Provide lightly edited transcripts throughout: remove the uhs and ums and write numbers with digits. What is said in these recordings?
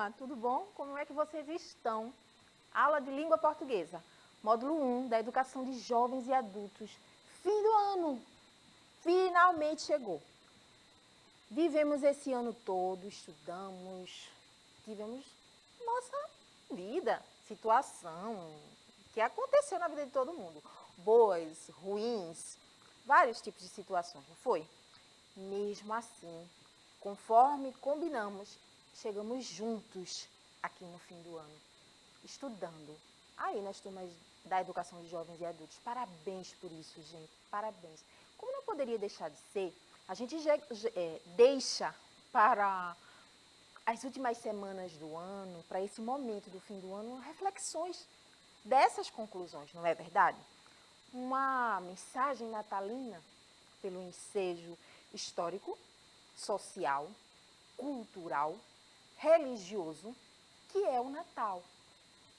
dia, tudo bom? Como é que vocês estão? Aula de língua portuguesa, módulo 1 da educação de jovens e adultos. Fim do ano, finalmente chegou. Vivemos esse ano todo, estudamos, tivemos nossa vida, situação, que aconteceu na vida de todo mundo. Boas, ruins, vários tipos de situações, não foi? Mesmo assim, conforme combinamos, chegamos juntos aqui no fim do ano, estudando. Aí nas turmas da educação de jovens e adultos. Parabéns por isso, gente. Parabéns. Como não poderia deixar de ser, a gente deixa para as últimas semanas do ano, para esse momento do fim do ano, reflexões dessas conclusões, não é verdade? Uma mensagem natalina pelo ensejo histórico, social, cultural, religioso, que é o Natal.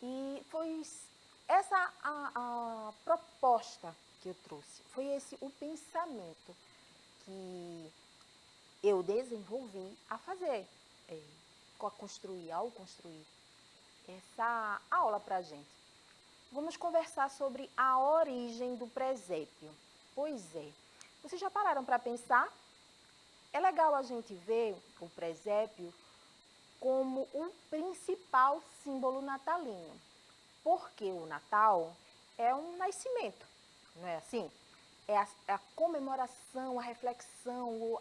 E foi essa a proposta que eu trouxe, foi esse o pensamento que eu desenvolvi a fazer, ao construir essa aula para a gente. Vamos conversar sobre a origem do presépio. Pois é, vocês já pararam para pensar? É legal a gente ver o presépio como o principal símbolo natalino, porque o Natal é um nascimento, não é assim? É a comemoração, a reflexão,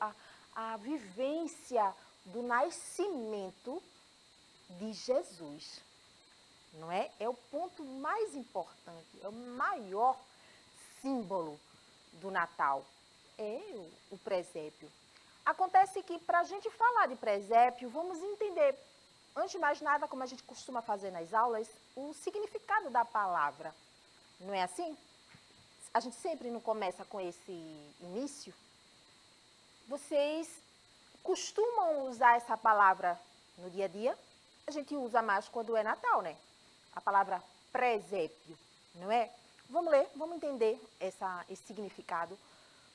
a vivência do nascimento de Jesus, não é? É o ponto mais importante, é o maior símbolo do Natal, é o presépio. Acontece que, para a gente falar de presépio, vamos entender, antes de mais nada, como a gente costuma fazer nas aulas, o significado da palavra. Não é assim? A gente sempre não começa com esse início. Vocês costumam usar essa palavra no dia a dia? A gente usa mais quando é Natal, né? A palavra presépio, não é? Vamos ler, vamos entender esse significado.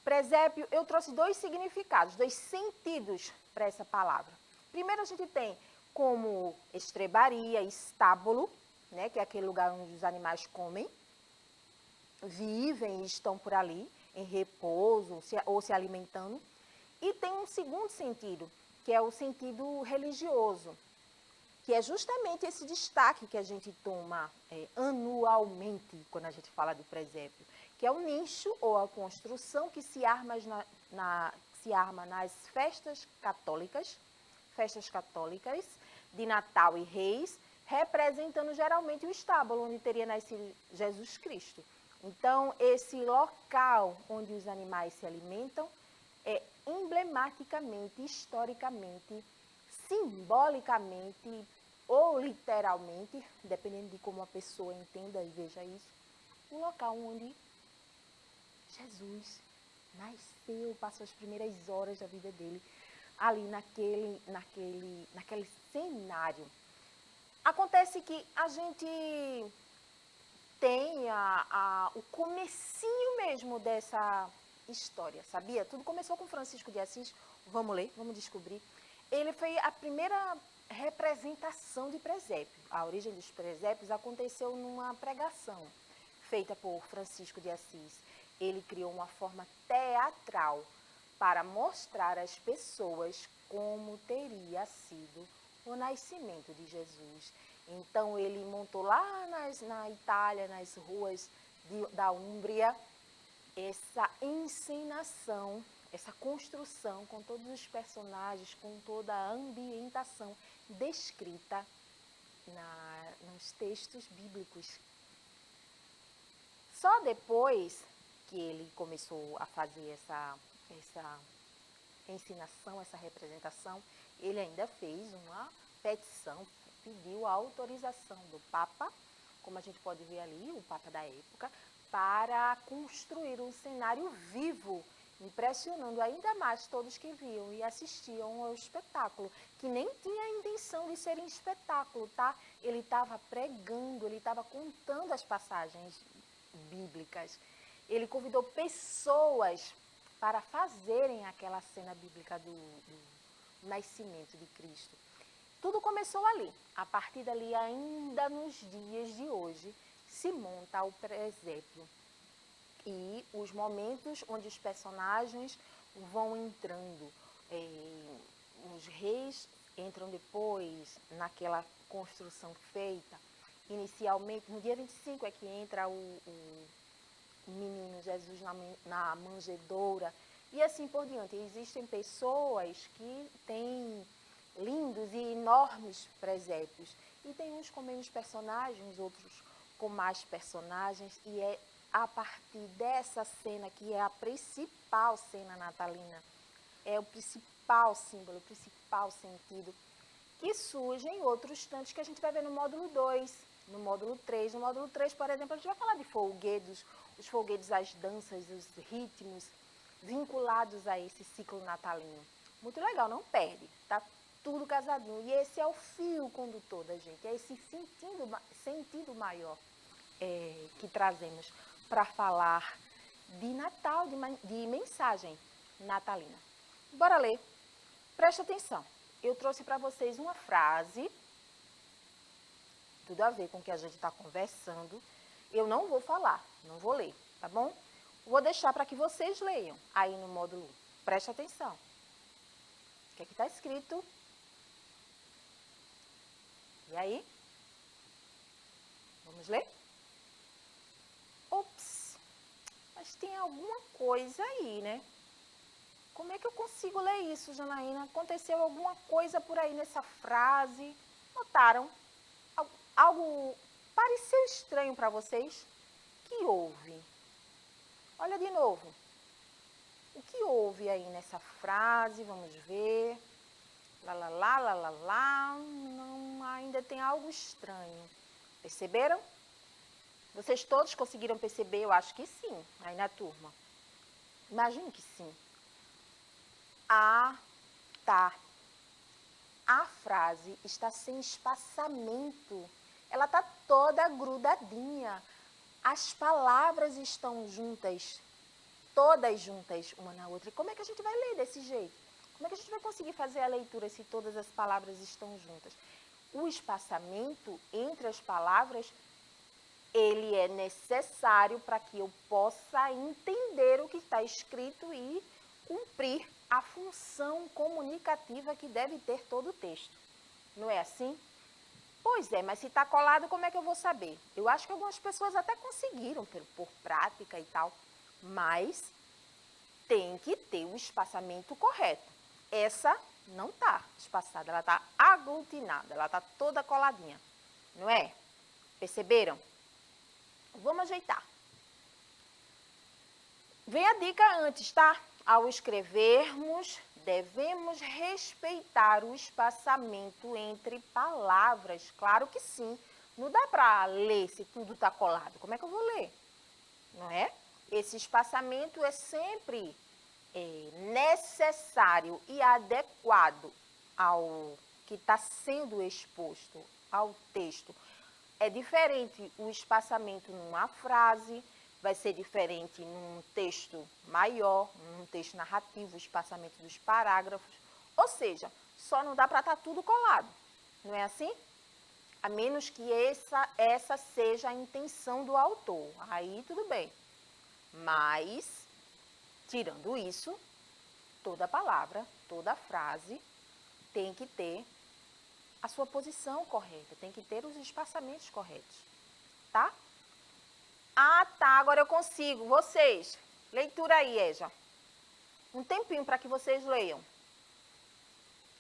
Presépio, eu trouxe dois significados, dois sentidos para essa palavra. Primeiro, a gente tem como estrebaria, estábulo, né, que é aquele lugar onde os animais comem, vivem e estão por ali, em repouso ou se alimentando. E tem um segundo sentido, que é o sentido religioso, que é justamente esse destaque que a gente toma anualmente quando a gente fala do presépio, que é o nicho ou a construção que se arma, se arma nas festas católicas de Natal e Reis, representando geralmente o estábulo onde teria nascido Jesus Cristo. Então, esse local onde os animais se alimentam é emblematicamente, historicamente, simbolicamente ou literalmente, dependendo de como a pessoa entenda e veja isso, o local onde Jesus nasceu, passou as primeiras horas da vida dele, ali naquele cenário. Acontece que a gente tem o comecinho mesmo dessa história, sabia? Tudo começou com Francisco de Assis. Vamos ler, vamos descobrir. Ele foi a primeira representação de presépio. A origem dos presépios aconteceu numa pregação feita por Francisco de Assis. Ele criou uma forma teatral para mostrar às pessoas como teria sido o nascimento de Jesus. Então, ele montou lá na Itália, nas ruas da Úmbria, essa encenação, essa construção com todos os personagens, com toda a ambientação descrita nos textos bíblicos. Só depois que ele começou a fazer essa ensinação, essa representação, ele ainda fez uma petição, pediu a autorização do Papa, como a gente pode ver ali, o Papa da época, para construir um cenário vivo, impressionando ainda mais todos que viam e assistiam ao espetáculo, que nem tinha a intenção de ser um espetáculo, tá? Ele estava pregando, ele estava contando as passagens bíblicas. Ele convidou pessoas para fazerem aquela cena bíblica do nascimento de Cristo. Tudo começou ali. A partir dali, ainda nos dias de hoje, se monta o presépio. E os momentos onde os personagens vão entrando, os reis entram depois naquela construção feita. Inicialmente, no dia 25 é que entra o menino Jesus na manjedoura e assim por diante. Existem pessoas que têm lindos e enormes presépios e tem uns com menos personagens, outros com mais personagens, e é a partir dessa cena que é a principal cena natalina, é o principal símbolo, o principal sentido, que surgem outros tantos que a gente vai ver no módulo 2, no módulo 3. No módulo 3, por exemplo, a gente vai falar de folguedos, os folguedos, as danças, os ritmos vinculados a esse ciclo natalino. Muito legal, não perde, tá tudo casadinho. E esse é o fio condutor da gente, é esse sentido maior que trazemos para falar de Natal, de mensagem natalina. Bora ler. Presta atenção. Eu trouxe para vocês uma frase, tudo a ver com o que a gente está conversando. Eu não vou falar, não vou ler, tá bom? Vou deixar para que vocês leiam aí no módulo 1. Presta atenção. O que é que está escrito? E aí? Vamos ler? Ops, mas tem alguma coisa aí, né? Como é que eu consigo ler isso, Janaína? Aconteceu alguma coisa por aí nessa frase? Notaram? Algo pareceu estranho para vocês? O que houve? Olha de novo. O que houve aí nessa frase? Vamos ver. Lá, lá, lá, lá, lá, lá. Não, ainda tem algo estranho. Perceberam? Vocês todos conseguiram perceber? Eu acho que sim, aí na turma. Imagino que sim. Ah, tá. A frase está sem espaçamento. Ela está toda grudadinha. As palavras estão juntas, todas juntas uma na outra. E como é que a gente vai ler desse jeito? Como é que a gente vai conseguir fazer a leitura se todas as palavras estão juntas? O espaçamento entre as palavras, ele é necessário para que eu possa entender o que está escrito e cumprir a função comunicativa que deve ter todo o texto. Não é assim? Pois é, mas se está colado, como é que eu vou saber? Eu acho que algumas pessoas até conseguiram, por prática e tal, mas tem que ter o espaçamento correto. Essa não está espaçada, ela está aglutinada, ela está toda coladinha, não é? Perceberam? Vamos ajeitar. Vem a dica antes, tá? Ao escrevermos, devemos respeitar o espaçamento entre palavras. Claro que sim. Não dá para ler se tudo está colado. Como é que eu vou ler? Não é? Esse espaçamento é sempre necessário e adequado ao que está sendo exposto, ao texto. É diferente o espaçamento numa frase, vai ser diferente num texto maior, num texto narrativo, o espaçamento dos parágrafos. Ou seja, só não dá para estar tudo colado, não é assim? A menos que essa seja a intenção do autor. Aí tudo bem. Mas, tirando isso, toda palavra, toda frase tem que ter a sua posição correta, tem que ter os espaçamentos corretos, tá? Ah, tá, agora eu consigo. Vocês, leitura aí, Eja. Um tempinho para que vocês leiam.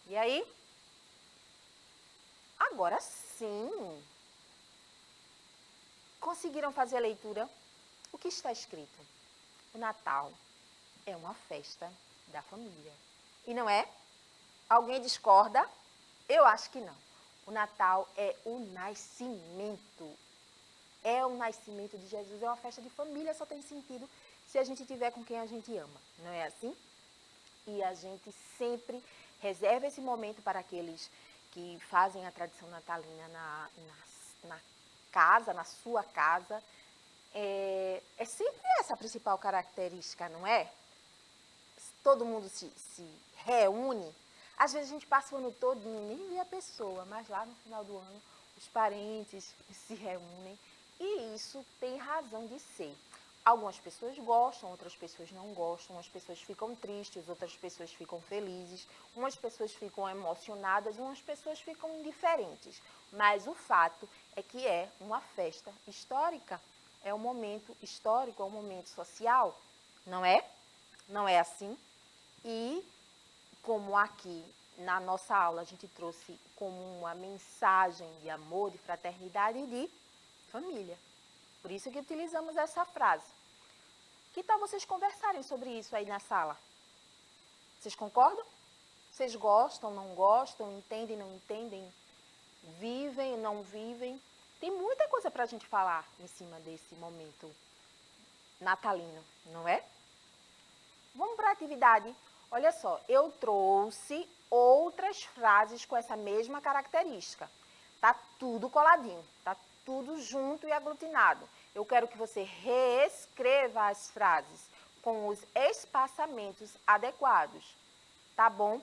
E aí? Agora sim. Conseguiram fazer a leitura? O que está escrito? O Natal é uma festa da família. E não é? Alguém discorda? Eu acho que não. O Natal é o nascimento. É o nascimento de Jesus, é uma festa de família, só tem sentido se a gente tiver com quem a gente ama, não é assim? E a gente sempre reserva esse momento para aqueles que fazem a tradição natalina na casa, na sua casa. É sempre essa a principal característica, não é? Todo mundo se reúne, Às vezes a gente passa o ano todo e nem vê a pessoa, mas lá no final do ano os parentes se reúnem e isso tem razão de ser. Algumas pessoas gostam, outras pessoas não gostam, umas pessoas ficam tristes, outras pessoas ficam felizes, umas pessoas ficam emocionadas, umas pessoas ficam indiferentes. Mas o fato é que é uma festa histórica, é um momento histórico, é um momento social, não é? Não é assim? E como aqui na nossa aula a gente trouxe como uma mensagem de amor, de fraternidade e de família. Por isso que utilizamos essa frase. Que tal vocês conversarem sobre isso aí na sala? Vocês concordam? Vocês gostam, não gostam, entendem, não entendem, vivem, não vivem? Tem muita coisa para a gente falar em cima desse momento natalino, não é? Vamos para a atividade. Olha só, eu trouxe outras frases com essa mesma característica. Tá tudo coladinho, tá tudo junto e aglutinado. Eu quero que você reescreva as frases com os espaçamentos adequados, tá bom?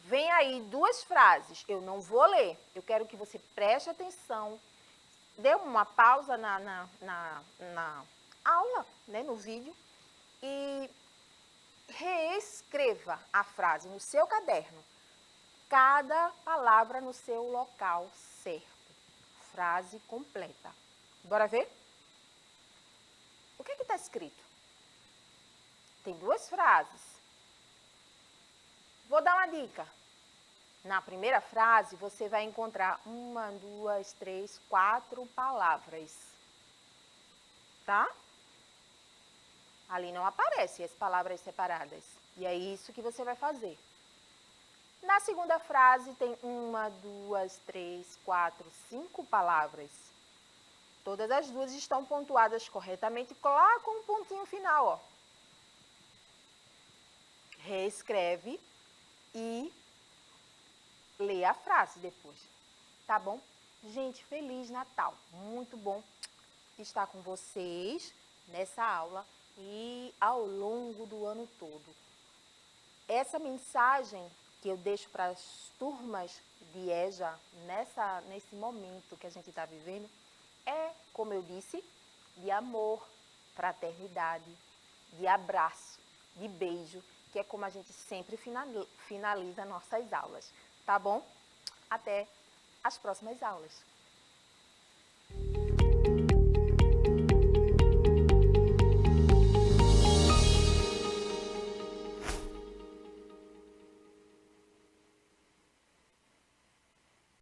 Vem aí duas frases, eu não vou ler. Eu quero que você preste atenção, dê uma pausa na aula, né, no vídeo, e reescreva a frase no seu caderno, cada palavra no seu local certo. Frase completa. Bora ver? O que está escrito? Tem duas frases. Vou dar uma dica. Na primeira frase, você vai encontrar uma, duas, três, quatro palavras. Tá? Ali não aparecem as palavras separadas. E é isso que você vai fazer. Na segunda frase tem uma, duas, três, quatro, cinco palavras. Todas as duas estão pontuadas corretamente, lá com um pontinho final, ó. Reescreve e lê a frase depois, tá bom? Gente, Feliz Natal! Muito bom estar com vocês nessa aula e ao longo do ano todo. Essa mensagem que eu deixo para as turmas de EJA nesse momento que a gente está vivendo é, como eu disse, de amor, fraternidade, de abraço, de beijo, que é como a gente sempre finaliza nossas aulas, tá bom? Até as próximas aulas.